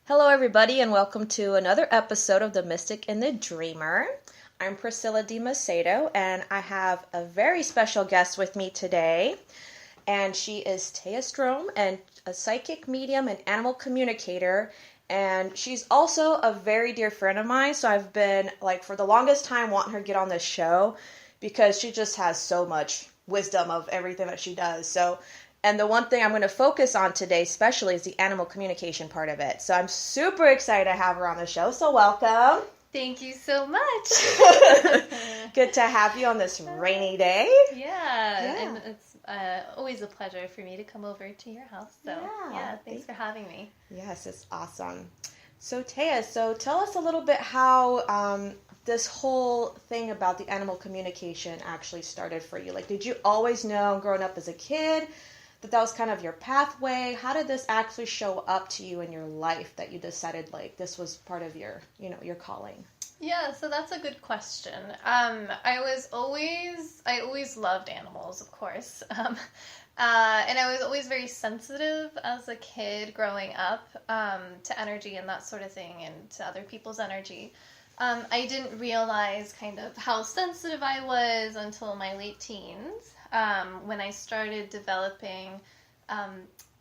Hello, everybody, and welcome to another episode of The Mystic and the Dreamer. I'm Priscilla Di Macedo, and I have a very special guest with me today. And she is Thea Strøm, and a psychic medium and animal communicator. And she's also a very dear friend of mine, so I've been, for the longest time, wanting her to get on this show because she just has so much wisdom of everything that she does. And the one thing I'm going to focus on today especially is the animal communication part of it. So I'm super excited to have her on the show. So welcome. Thank you so much. Good to have you on this rainy day. Yeah. And it's always a pleasure for me to come over to your house. So thanks for having me. Yes, it's awesome. So Thea, tell us a little bit how this whole thing about the animal communication actually started for you. Did you always know growing up as a kid that was kind of your pathway? How did this actually show up to you in your life that you decided this was part of your calling? Yeah, so that's a good question. I always loved animals, of course. And I was always very sensitive as a kid growing up to energy and that sort of thing, and to other people's energy. I didn't realize kind of how sensitive I was until my late teens, when I started developing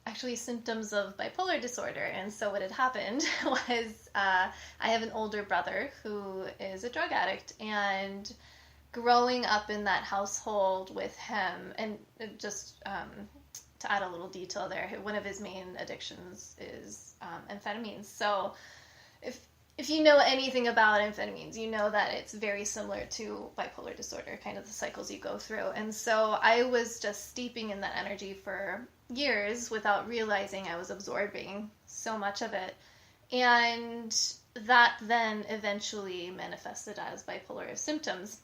actually symptoms of bipolar disorder. And so what had happened was I have an older brother who is a drug addict, and growing up in that household with him, and just to add a little detail there, one of his main addictions is amphetamines. So if you know anything about amphetamines, you know that it's very similar to bipolar disorder, kind of the cycles you go through. And so I was just steeping in that energy for years without realizing I was absorbing so much of it. And that then eventually manifested as bipolar symptoms.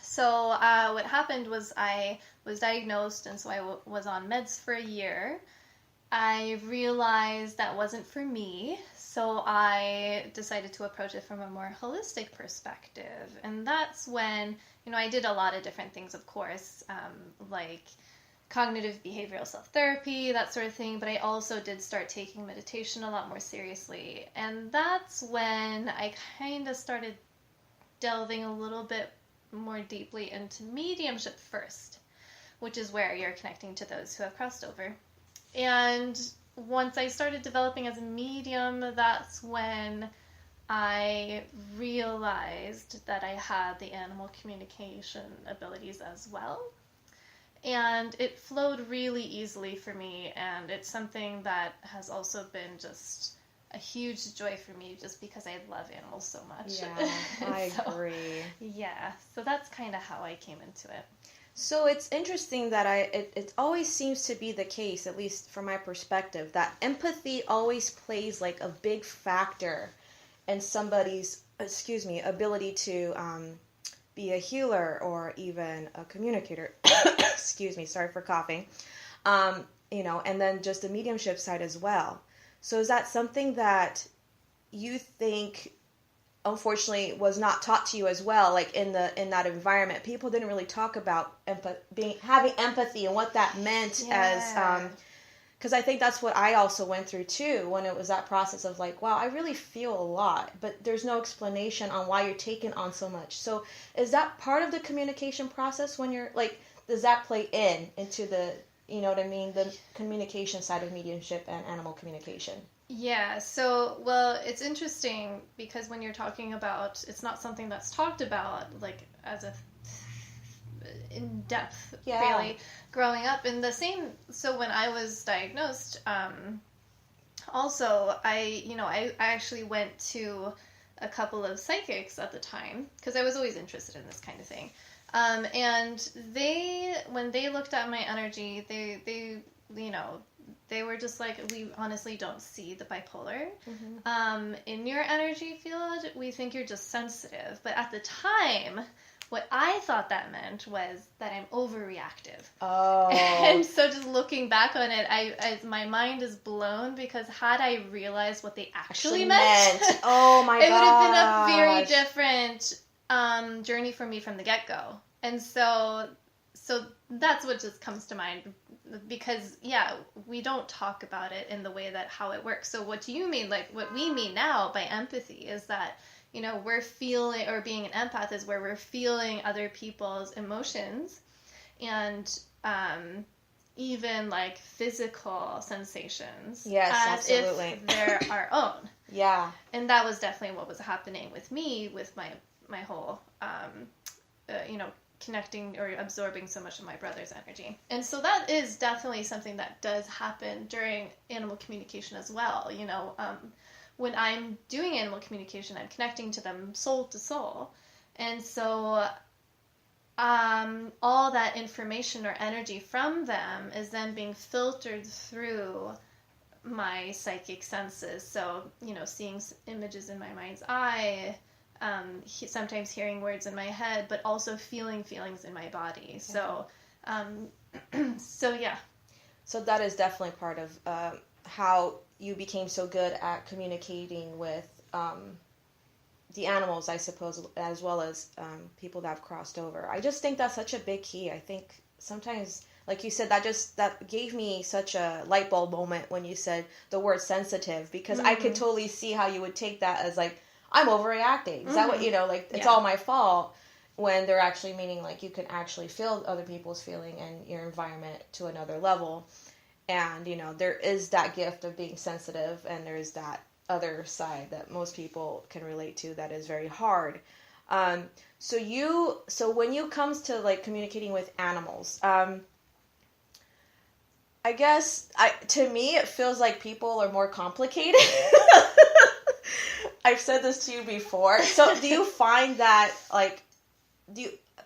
So what happened was I was diagnosed, and so I was on meds for a year. I realized that wasn't for me, so I decided to approach it from a more holistic perspective. And that's when, I did a lot of different things, of course, like cognitive behavioral self-therapy, that sort of thing, but I also did start taking meditation a lot more seriously. And that's when I kind of started delving a little bit more deeply into mediumship first, which is where you're connecting to those who have crossed over. And once I started developing as a medium, that's when I realized that I had the animal communication abilities as well. And it flowed really easily for me, and it's something that has also been just a huge joy for me, just because I love animals so much. Yeah, I agree. Yeah, so that's kind of how I came into it. So it's interesting that it always seems to be the case, at least from my perspective, that empathy always plays a big factor in somebody's, ability to be a healer or even a communicator. Excuse me, sorry for coughing. And then just the mediumship side as well. So is that something that you think unfortunately was not taught to you as well, in that environment? People didn't really talk about having empathy and what that meant, as because I think that's what I also went through too, when it was that process of wow, I really feel a lot, but there's no explanation on why you're taking on so much. So is that part of the communication process when you're does that play into the, the communication side of mediumship and animal communication? Yeah, so, well, it's interesting because when you're talking about, it's not something that's talked about, as a in depth, really, growing up. And so when I was diagnosed, also, I actually went to a couple of psychics at the time, because I was always interested in this kind of thing. And when they looked at my energy, they were just we honestly don't see the bipolar. Mm-hmm. In your energy field, we think you're just sensitive. But at the time, what I thought that meant was that I'm overreactive. Oh. And so just looking back on it, my mind is blown, because had I realized what they actually meant, oh my god, it would have been a very different journey for me from the get-go. And so that's what just comes to mind because we don't talk about it in the way that how it works. So what do you mean? Like what we mean now by empathy is that, we're feeling, or being an empath is where we're feeling other people's emotions, and even like physical sensations, yes, as absolutely, if they're our own. Yeah. And that was definitely what was happening with me, with my whole connecting or absorbing so much of my brother's energy. And so that is definitely something that does happen during animal communication as well. When I'm doing animal communication, I'm connecting to them soul to soul. And so all that information or energy from them is then being filtered through my psychic senses. So, seeing images in my mind's eye, sometimes hearing words in my head, but also feeling feelings in my body. So, yeah. So that is definitely part of how you became so good at communicating with the animals, I suppose, as well as people that have crossed over. I just think that's such a big key. I think sometimes, like you said, that gave me such a light bulb moment when you said the word sensitive, because I could totally see how you would take that as like, I'm overreacting. Is that what, it's all my fault, when they're actually meaning like you can actually feel other people's feeling and your environment to another level. And, there is that gift of being sensitive, and there's that other side that most people can relate to that is very hard. So when you comes to like communicating with animals, I guess to me it feels like people are more complicated. I've said this to you before. So do you find that like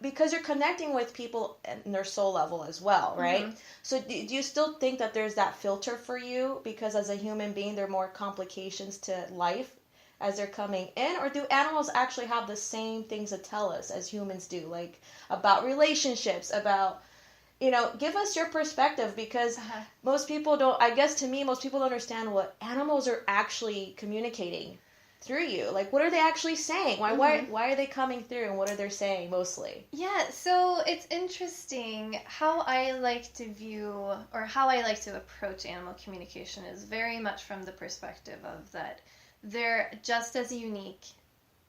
because you're connecting with people in their soul level as well, right? Mm-hmm. So do you still think that there's that filter for you, because as a human being there are more complications to life as they're coming in? Or do animals actually have the same things to tell us as humans do, like about relationships, about, give us your perspective, because most people don't, I guess to me, most people don't understand what animals are actually communicating through you. Like, what are they actually saying? Why are they coming through, and what are they saying mostly? Yeah, so it's interesting how I like to view, or how I like to approach animal communication is very much from the perspective of that they're just as unique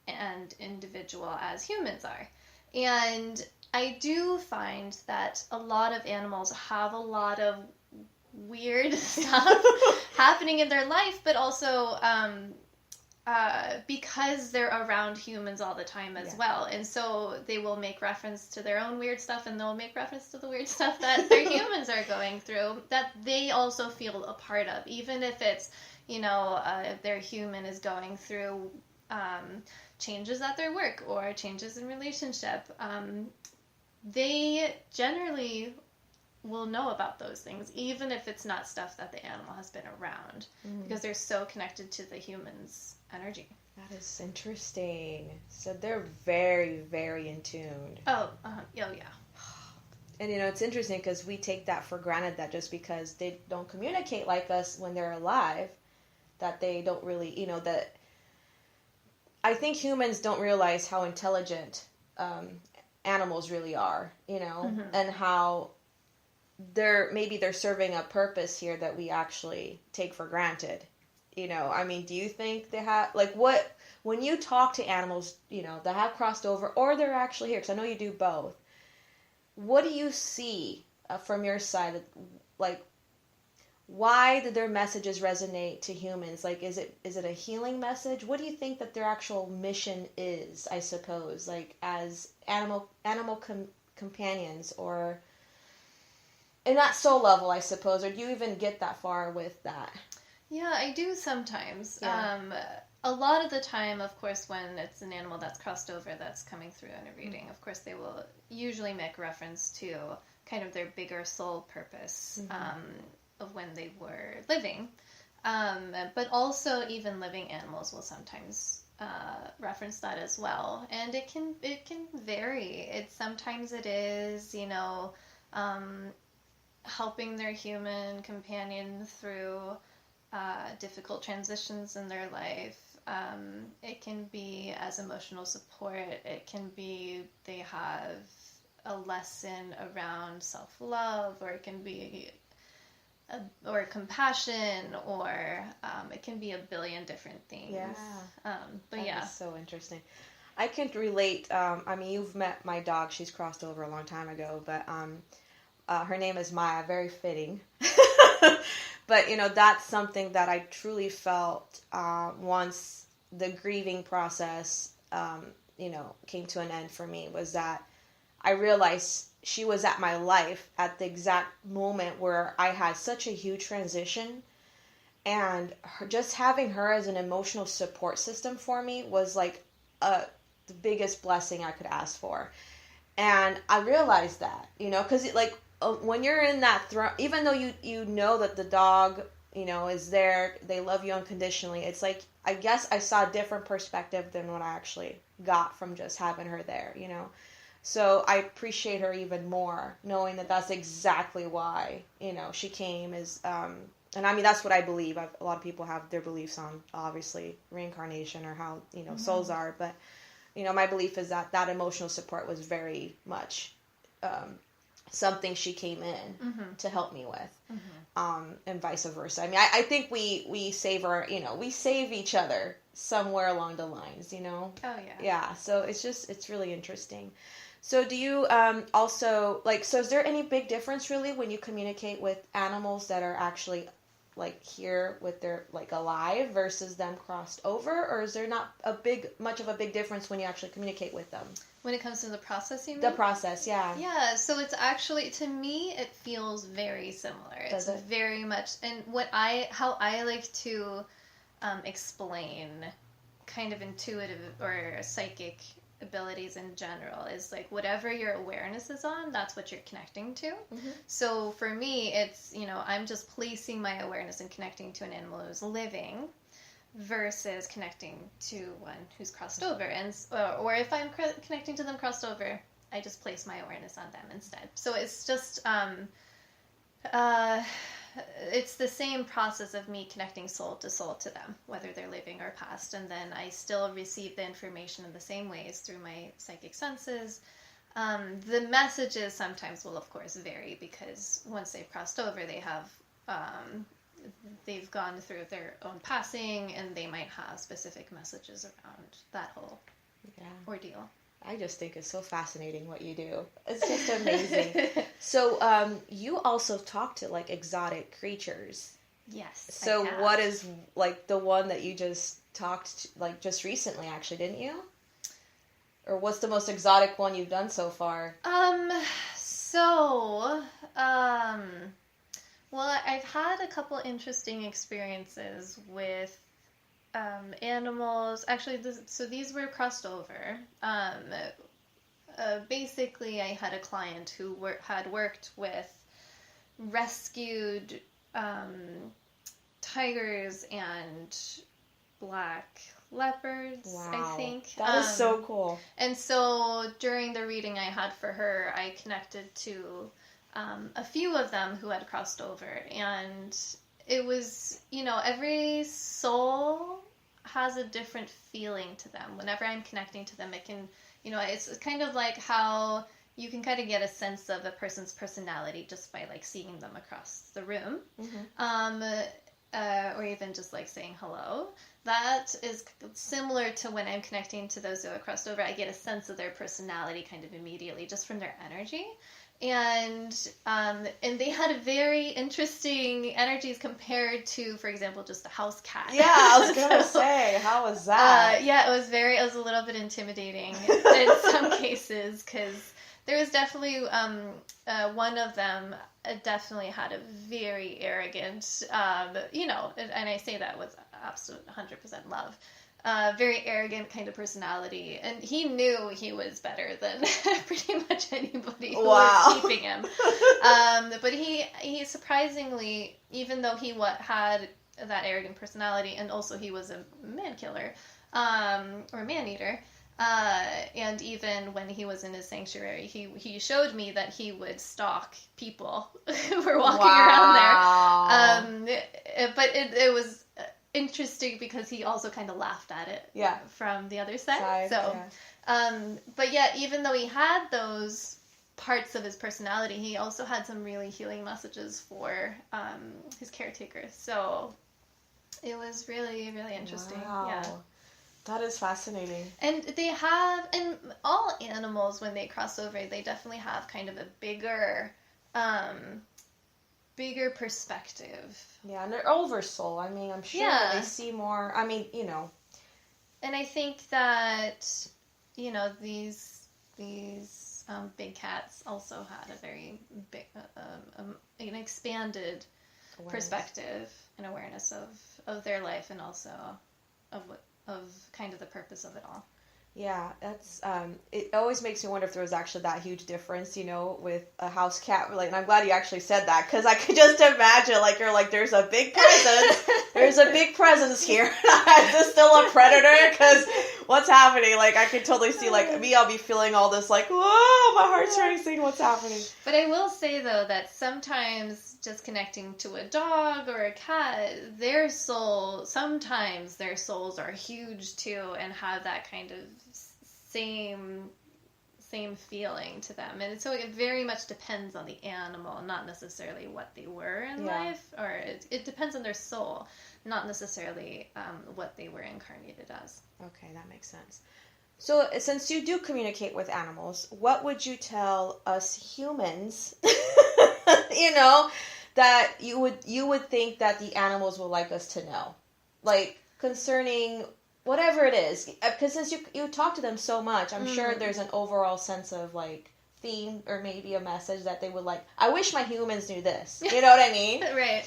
and individual as humans are. And I do find that a lot of animals have a lot of weird stuff happening in their life, but also because they're around humans all the time as well. And so they will make reference to their own weird stuff, and they'll make reference to the weird stuff that their humans are going through, that they also feel a part of, even if it's, if their human is going through changes at their work or changes in relationship. They generally will know about those things, even if it's not stuff that the animal has been around, because they're so connected to the human's energy. That is interesting. So they're very, very in tune. Oh yeah. And it's interesting because we take that for granted, that just because they don't communicate like us when they're alive, that they don't really, that I think humans don't realize how intelligent animals really are, and how they're serving a purpose here that we actually take for granted. I mean, do you think they have, like, when you talk to animals, that have crossed over or they're actually here, because I know you do both, what do you see from your side? Like, why did their messages resonate to humans? Like, is it a healing message? What do you think that their actual mission is, I suppose, like as animal companions, or in that soul level, I suppose, or do you even get that far with that? Yeah, I do sometimes. Yeah. A lot of the time, of course, when it's an animal that's crossed over that's coming through in a reading, of course, they will usually make reference to kind of their bigger soul purpose of when they were living. But also, even living animals will sometimes reference that as well, and it can vary. Sometimes it is, helping their human companion through difficult transitions in their life. It can be as emotional support. It can be they have a lesson around self-love, or it can be or compassion, or it can be a billion different things. Yeah. But that yeah. is so interesting. I can relate. I mean, you've met my dog. She's crossed over a long time ago, but her name is Maya. Very fitting. But, that's something that I truly felt once the grieving process, came to an end for me, was that I realized she was at my life at the exact moment where I had such a huge transition. And just having her as an emotional support system for me was like the biggest blessing I could ask for. And I realized that, because when you're in that even though you know that the dog, is there, they love you unconditionally, it's like, I guess I saw a different perspective than what I actually got from just having her there, So I appreciate her even more, knowing that that's exactly why, she came is, and I mean, that's what I believe. A lot of people have their beliefs on, obviously, reincarnation or how, souls are, but, my belief is that that emotional support was very much something she came in to help me with, and vice versa. I mean, I think we save we save each other somewhere along the lines, Oh, yeah. Yeah, so it's really interesting. So do you also, so is there any big difference really when you communicate with animals that are actually here with their alive versus them crossed over, or is there not much of a big difference when you actually communicate with them? When it comes to the process, you mean? The process, yeah. Yeah, so it's actually, to me, it feels very similar. Does it? Very much, and how I like to explain kind of intuitive or psychic abilities in general is whatever your awareness is on, that's what you're connecting to. So for me, it's, I'm just placing my awareness and connecting to an animal who's living versus connecting to one who's crossed over. And or if I'm connecting to them crossed over, I just place my awareness on them instead. So it's just it's the same process of me connecting soul to them, whether they're living or past, and then I still receive the information in the same ways through my psychic senses. The messages sometimes will, of course, vary because once they've crossed over, they have they've gone through their own passing, and they might have specific messages around that whole ordeal. I just think it's so fascinating what you do. It's just amazing. So, you also talk to exotic creatures. Yes. So what is the one that you just talked to, just recently, actually, didn't you? Or what's the most exotic one you've done so far? Well, I've had a couple interesting experiences with animals. Actually, these were crossed over. Basically, I had a client who had worked with rescued tigers and black leopards, Wow. I think. That is so cool. And so during the reading I had for her, I connected to a few of them who had crossed over. And it was, every soul has a different feeling to them. Whenever I'm connecting to them, it can, it's kind of like how you can kind of get a sense of a person's personality just by seeing them across the room. Or even just saying hello. That is similar to when I'm connecting to those who have crossed over. I get a sense of their personality kind of immediately just from their energy. And they had very interesting energies compared to, for example, just a house cat. Yeah, I was gonna say, how was that? Yeah, it was a little bit intimidating in some cases, because there was definitely one of them definitely had a very arrogant, and I say that with absolute 100% love. Very arrogant kind of personality, and he knew he was better than pretty much anybody who was keeping him. But he surprisingly, even though he had that arrogant personality, and also he was a man killer, or man eater, and even when he was in his sanctuary, he showed me that he would stalk people who were walking around there. But it was interesting because he also kind of laughed at it from the other side. But yeah, even though he had those parts of his personality, he also had some really healing messages for his caretakers. So it was really, really interesting. Wow. Yeah. That is fascinating. And all animals, when they cross over, they definitely have kind of a bigger perspective. Yeah, and they're oversoul. I mean, I'm sure they see more. I mean, And I think that, these big cats also had a very big, an expanded perspective and awareness of their life, and also of kind of the purpose of it all. Yeah, that's it always makes me wonder if there was actually that huge difference, with a house cat. Like, and I'm glad you actually said that, because I could just imagine, like, you're like, there's a big presence, here. Is this still a predator? Because what's happening? Like, I could totally see, like, me, I'll be feeling all this, like, whoa, my heart's racing, what's happening? But I will say, though, that sometimes just connecting to a dog or a cat, sometimes their souls are huge too, and have that kind of same feeling to them. And so it very much depends on the animal, not necessarily what they were in life, or it depends on their soul, not necessarily what they were incarnated as. Okay, that makes sense. So since you do communicate with animals, what would you tell us humans, that you would think that the animals would like us to know? Like, concerning whatever it is, because since you talk to them so much, I'm sure there's an overall sense of, like, theme, or maybe a message that they would like. I wish my humans knew this. You know what I mean? Right.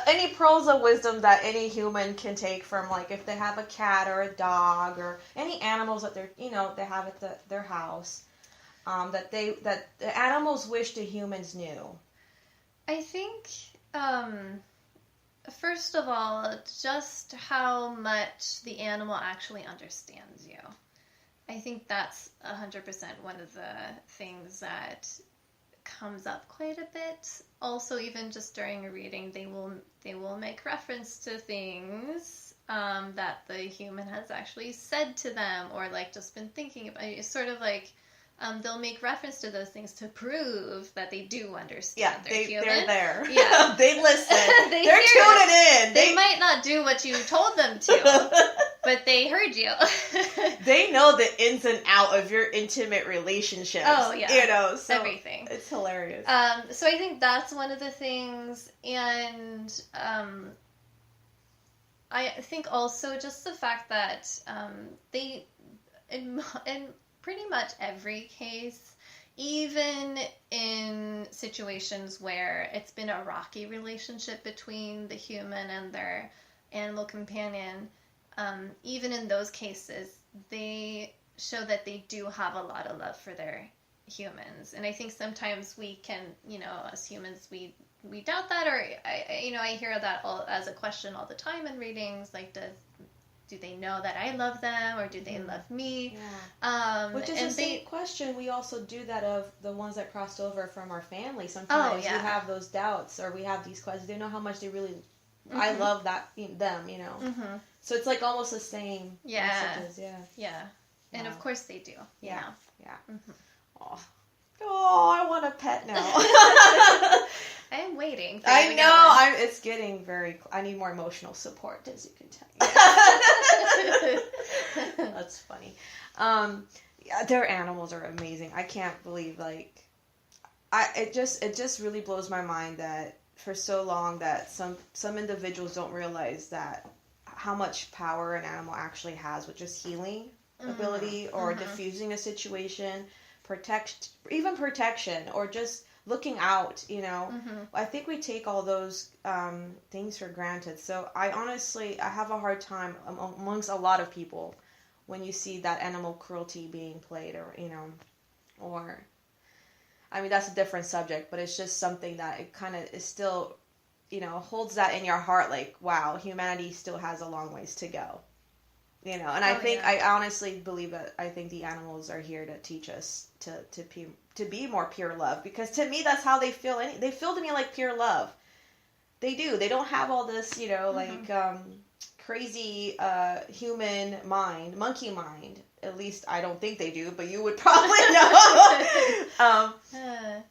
Any pearls of wisdom that any human can take from, like, if they have a cat or a dog or any animals that they have at their house, that the animals wish the humans knew. I think, first of all, just how much the animal actually understands you. I think that's 100% one of the things that comes up quite a bit. Also, even just during a reading, they will make reference to things that the human has actually said to them, or, like, just been thinking about. It's sort of like they'll make reference to those things to prove that they do understand. Yeah, they're there. Yeah, they listen. They're tuning in. They might not do what you told them to, but they heard you. They know the ins and out of your intimate relationships. Oh, yeah. So everything. It's hilarious. So I think that's one of the things, and I think also just the fact that they, in pretty much every case, even in situations where it's been a rocky relationship between the human and their animal companion, even in those cases, they show that they do have a lot of love for their humans. And I think sometimes we can, as humans, we doubt that, or I hear that as a question all the time in readings, like, do they know that I love them, or do they love me? Yeah. Which is the same question. We also do that of the ones that crossed over from our family. Sometimes we have those doubts, or we have these questions. They know how much they really, I love them, Mm-hmm. So it's like almost the same messages. Yeah. And of course they do. Yeah. Mm-hmm. Oh, I want a pet now. I'm waiting. I know. It's getting I need more emotional support, as you can tell. That's funny. Their animals are amazing. I can't believe, like, it just really blows my mind that for so long that some individuals don't realize that how much power an animal actually has with just healing ability, or diffusing a situation, protection, or just looking out, I think we take all those things for granted. So I have a hard time amongst a lot of people when you see that animal cruelty being played, or I mean, that's a different subject, but it's just something that it kind of is still, holds that in your heart, like, wow, humanity still has a long ways to go. And I honestly believe that I think the animals are here to teach us to be more pure love, because to me that's how they feel. They feel to me like pure love. They do. They don't have all this, like crazy human mind, monkey mind. At least I don't think they do, but you would probably know.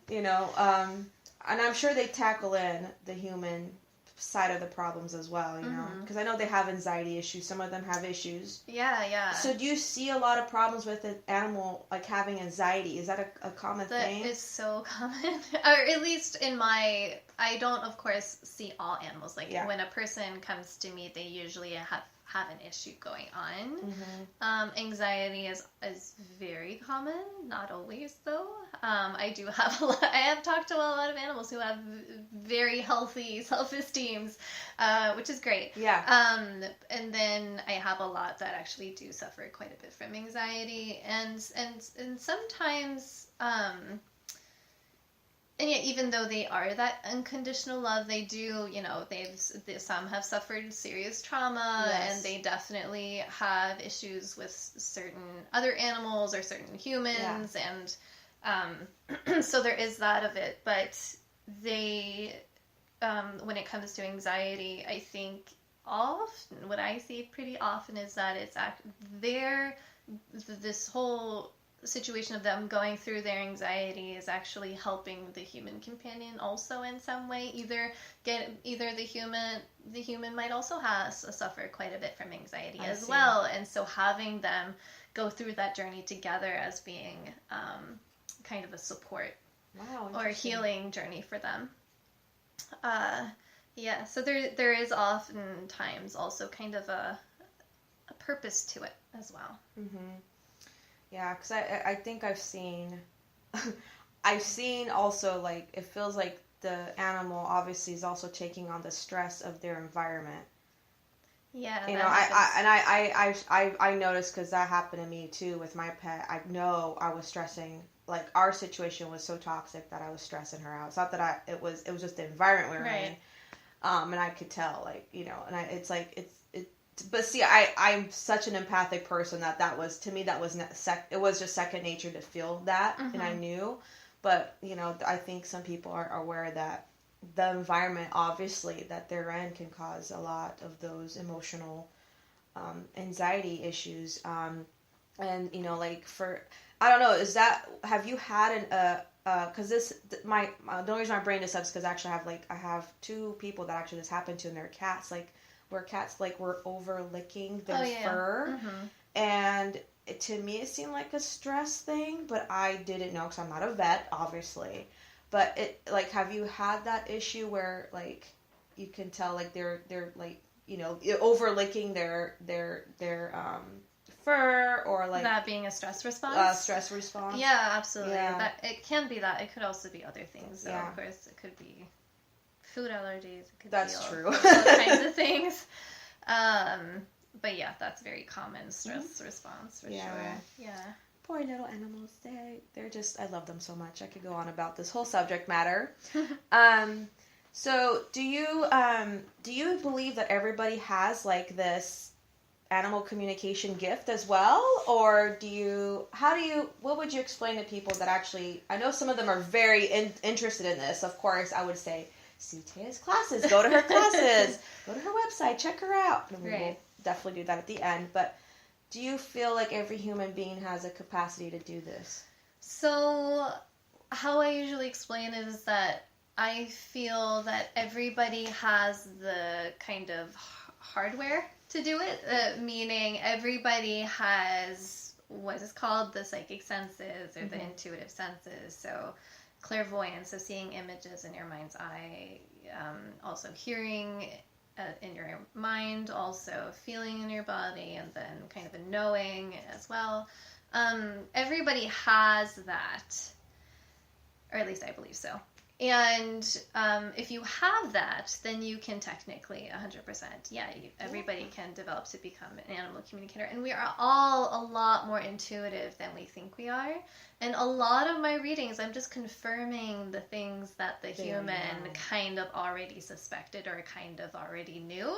You know, and I'm sure they tackle in the human side of the problems as well, you know, because I know they have anxiety issues. Some of them have issues. Yeah. So do you see a lot of problems with an animal like having anxiety? Is that a common thing? That is so common, or at least in my. I don't, of course, see all animals. Like when a person comes to me, they usually have an issue going on. Anxiety is very common, not always though. I do have I have talked to a lot of animals who have very healthy self-esteems, which is great. Yeah. And then I have a lot that actually do suffer quite a bit from anxiety, and sometimes. And yet, even though they are that unconditional love, they do, you know, some have suffered serious trauma, and they definitely have issues with certain other animals or certain humans, and so there is that of it. But they, when it comes to anxiety, I think often, what I see pretty often is that it's this whole situation of them going through their anxiety is actually helping the human companion also in some way. Either the human might also suffer quite a bit from anxiety as well, and so having them go through that journey together as being kind of a support or a healing journey for them. So there is oftentimes also kind of a purpose to it as well. Yeah, because I think I've seen also, like, it feels like the animal obviously is also taking on the stress of their environment. Yeah. You know, I noticed, because that happened to me too with my pet. I know I was stressing. Like, our situation was so toxic that I was stressing her out. It's not that it was just the environment we were in. And I could tell, like, you know, and but see, I'm such an empathic person that was, to me, that was it was just second nature to feel that, and I knew. But, you know, I think some people are aware that the environment, obviously, that they're in can cause a lot of those emotional anxiety issues. And, you know, like, I don't know, have you had because the only reason my brain is up is because actually I have two people that actually this happened to, and their cats, like, where cats, like, were over licking their fur. And to me, it seemed like a stress thing, but I didn't know because I'm not a vet, obviously. But have you had that issue where, like, you can tell, like, they're like, you know, over licking their fur, or like that being a stress response? Yeah, absolutely. Yeah. It can be that. It could also be other things. So of course, it could be food allergies. It could be true. All kinds of things. But yeah, that's very common stress response for sure. Yeah. Poor little animals. They're just, I love them so much. I could go on about this whole subject matter. So do you believe that everybody has, like, this animal communication gift as well? Or what would you explain to people that actually, I know some of them are very interested in this. Of course, I would say, see Thea's classes, go to her classes, go to her website, check her out. And we'll definitely do that at the end. But do you feel like every human being has a capacity to do this? So how I usually explain it is that I feel that everybody has the kind of hardware to do it, meaning everybody has what is called the psychic senses or the intuitive senses. So clairvoyance, so seeing images in your mind's eye, also hearing in your mind, also feeling in your body, and then kind of a knowing as well. Everybody has that, or at least I believe so. And if you have that, then you can technically 100%, everybody can develop to become an animal communicator. And we are all a lot more intuitive than we think we are. And a lot of my readings, I'm just confirming the things that the human kind of already suspected or kind of already knew.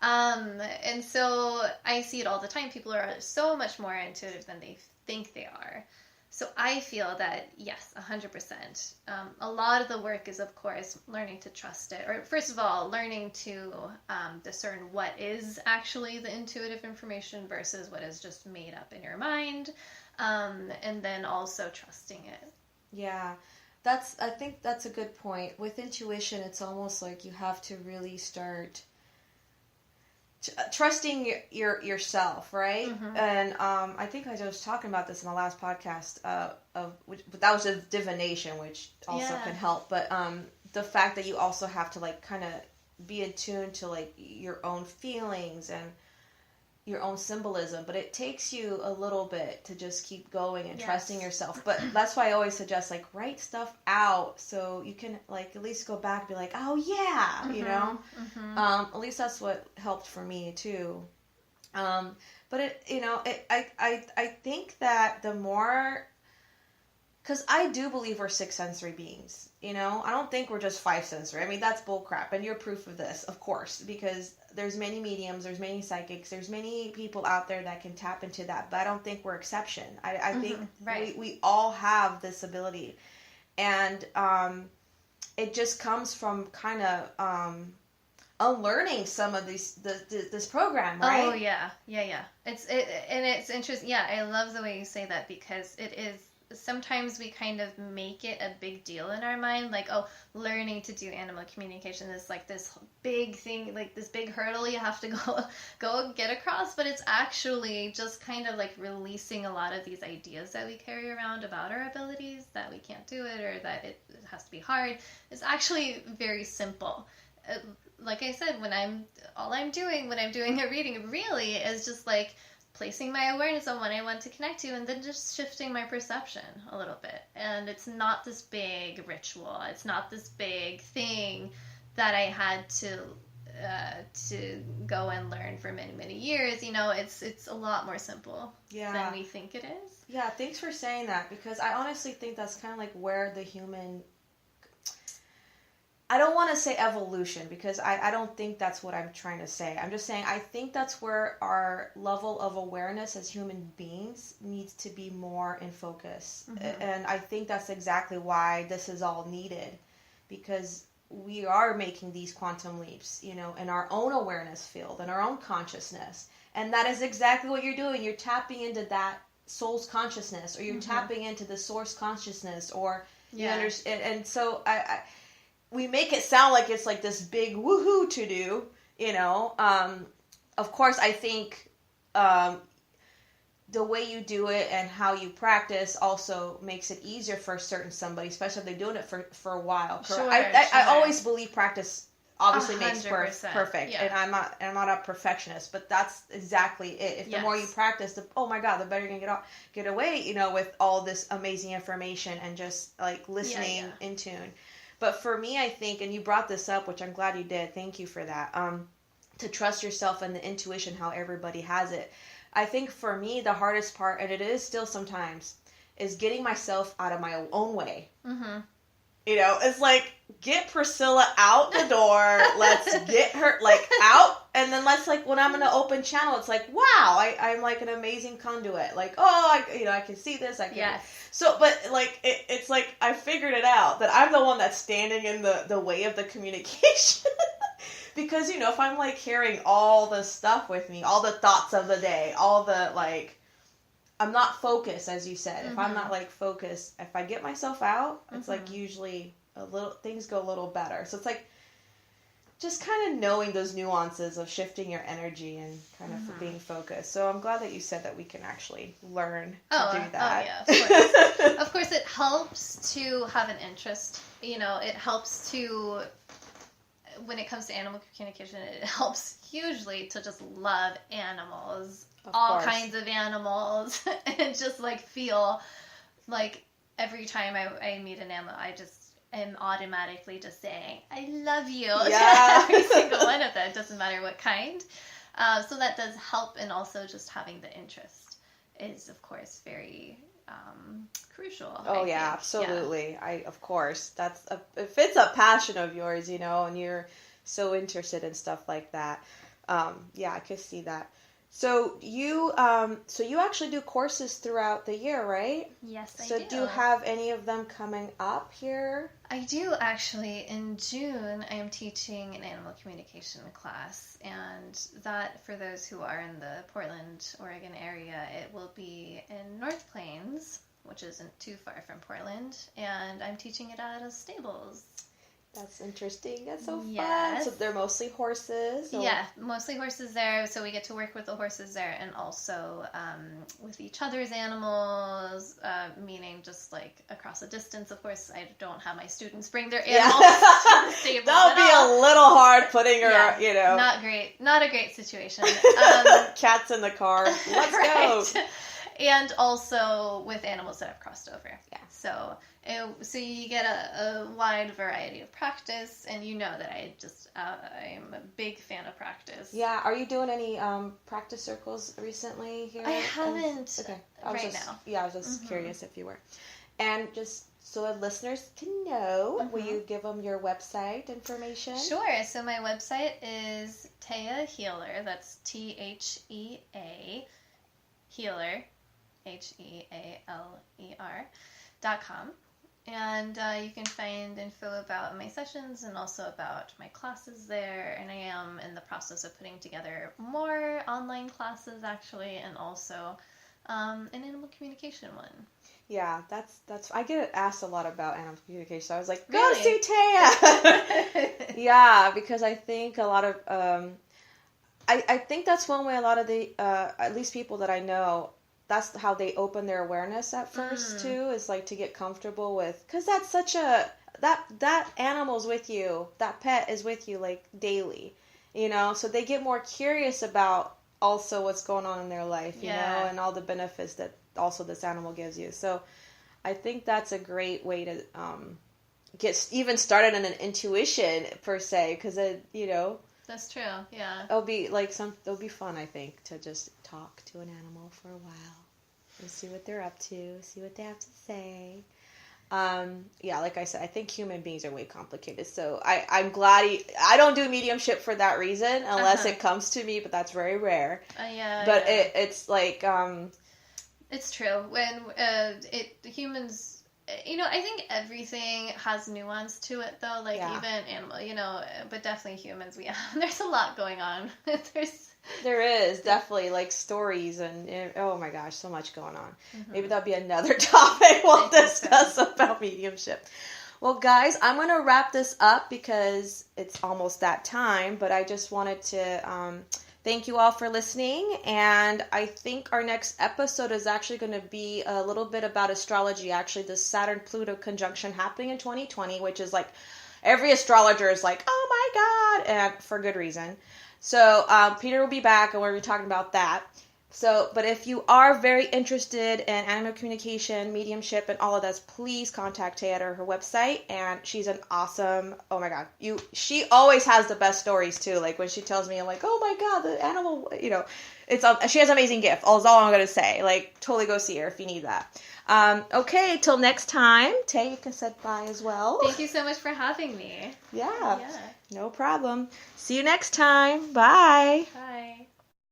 And so I see it all the time. People are so much more intuitive than they think they are. So I feel that, yes, 100%. A lot of the work is, of course, learning to trust it. Or first of all, learning to discern what is actually the intuitive information versus what is just made up in your mind. And then also trusting it. Yeah. I think that's a good point. With intuition, it's almost like you have to really start trusting yourself, right? Mm-hmm. And I think I was talking about this in the last podcast but that was a divination, which also can help. But the fact that you also have to like kind of be in tune to like your own feelings and your own symbolism, but it takes you a little bit to just keep going and trusting yourself. But that's why I always suggest like write stuff out so you can like at least go back and be like, oh yeah, you know. At least that's what helped for me too. But I think that the more, because I do believe we're 6 sensory beings, you know? I don't think we're just 5 sensory. I mean, that's bullcrap, and you're proof of this, of course, because there's many mediums, there's many psychics, there's many people out there that can tap into that, but I don't think we're exception. I think we all have this ability, and it just comes from kind of unlearning some of this program, right? Oh, yeah. It's interesting. Yeah, I love the way you say that, because it is, sometimes we kind of make it a big deal in our mind, like, oh, learning to do animal communication is like this big thing, like this big hurdle you have to go get across, but it's actually just kind of like releasing a lot of these ideas that we carry around about our abilities, that we can't do it or that it has to be hard. It's actually very simple. Like I said, when I'm doing a reading really is just like placing my awareness on what I want to connect to, and then just shifting my perception a little bit. And it's not this big ritual. It's not this big thing that I had to go and learn for many, many years. You know, it's a lot more simple than we think it is. Yeah, thanks for saying that, because I honestly think that's kind of like where the human, I don't want to say evolution, because I don't think that's what I'm trying to say. I'm just saying I think that's where our level of awareness as human beings needs to be more in focus. Mm-hmm. And I think that's exactly why this is all needed, because we are making these quantum leaps, you know, in our own awareness field, in our own consciousness. And that is exactly what you're doing. You're tapping into that soul's consciousness, or you're mm-hmm. tapping into the source consciousness, or you understand. And so we make it sound like it's like this big woohoo to do, you know. Of course, I think the way you do it and how you practice also makes it easier for somebody, especially if they're doing it for a while. Sure, I always believe practice obviously 100%. Makes perfect, and I'm not a perfectionist, but that's exactly it. If the more you practice, oh my God, the better you're gonna get away, you know, with all this amazing information and just like listening in tune. But for me, I think, and you brought this up, which I'm glad you did, thank you for that, to trust yourself and the intuition, how everybody has it. I think for me, the hardest part, and it is still sometimes, is getting myself out of my own way. Mm-hmm. You know, it's like, get Priscilla out the door, let's get her, like, out, and then let's, like, when I'm in an open channel, it's like, wow, I'm like an amazing conduit. Like, oh, I can see this, I can... Yes. So, but, like, it's like, I figured it out, that I'm the one that's standing in the way of the communication. Because, you know, if I'm, like, carrying all the stuff with me, all the thoughts of the day, all the, like, I'm not focused, as you said. Mm-hmm. If I'm not, like, focused, if I get myself out, it's, like, usually things go a little better. So it's, like, just kind of knowing those nuances of shifting your energy and kind of being focused. So I'm glad that you said that we can actually learn to do that. Oh, yeah, of course. Of course, it helps to have an interest. You know, it helps to, when it comes to animal communication, it helps hugely to just love animals, all kinds of animals, and just, like, feel like every time I meet an animal, I just am automatically just saying, I love you to every single one of them. It doesn't matter what kind. So that does help, and also just having the interest is, of course, very crucial. Oh, yeah, absolutely. Yeah. Of course, if it's a passion of yours, you know, and you're so interested in stuff like that. I could see that. So you actually do courses throughout the year, right? Yes, I do. So do you have any of them coming up here? I do actually. In June, I am teaching an animal communication class, and that, for those who are in the Portland, Oregon area, it will be in North Plains, which isn't too far from Portland, and I'm teaching it at a stables. That's interesting. That's so Yes. fun. So they're mostly horses? Or... Yeah, mostly horses there. So we get to work with the horses there, and also with each other's animals, meaning just like across a distance. Of course, I don't have my students bring their animals to the stable. That'll be a little hard putting her, you know. Not great. Not a great situation. Cats in the car. Let's go. And also with animals that have crossed over. Yeah. So you get a wide variety of practice, and you know that I'm a big fan of practice. Yeah. Are you doing any practice circles recently here? I haven't now. Yeah, I was just curious if you were. And just so that listeners can know, will you give them your website information? Sure. So my website is Thea Healer. That's THEA Healer, HEALER.com. And you can find info about my sessions and also about my classes there. And I am in the process of putting together more online classes, actually, and also an animal communication one. Yeah, that's. I get asked a lot about animal communication. So I was like, go Really? see Thea. Yeah, because I think a lot of, I think that's one way a lot of the, at least people that I know, that's how they open their awareness at first too, is like to get comfortable with, because that's such a, that animal's with you, that pet is with you like daily, you know, so they get more curious about also what's going on in their life, you know, and all the benefits that also this animal gives you. So I think that's a great way to get even started in an intuition per se, because it, you know, That's true, yeah. it'll be fun, I think, to just talk to an animal for a while and see what they're up to, see what they have to say. Yeah, like I said, I think human beings are way complicated. So I'm glad I don't do mediumship for that reason, unless it comes to me, but that's very rare. Yeah. But it's like it's true. When humans. You know, I think everything has nuance to it, though. Like, even animal, you know, but definitely humans. There's a lot going on. There is definitely like stories and oh my gosh, so much going on. Maybe that'll be another topic we'll discuss about mediumship. Well, guys, I'm going to wrap this up because it's almost that time. But I just wanted to thank you all for listening, and I think our next episode is actually going to be a little bit about astrology. Actually, the Saturn-Pluto conjunction happening in 2020, which is like every astrologer is like, oh my God, and for good reason. So Peter will be back, and we'll be talking about that. So, but if you are very interested in animal communication, mediumship, and all of this, please contact Thea at her website. And she's an awesome, oh my God, she always has the best stories too. Like when she tells me, I'm like, oh my God, the animal, you know, she has an amazing gift. That's all I'm going to say. Like, totally go see her if you need that. Okay, till next time. Thea, you can say bye as well. Thank you so much for having me. Yeah, no problem. See you next time. Bye. Bye.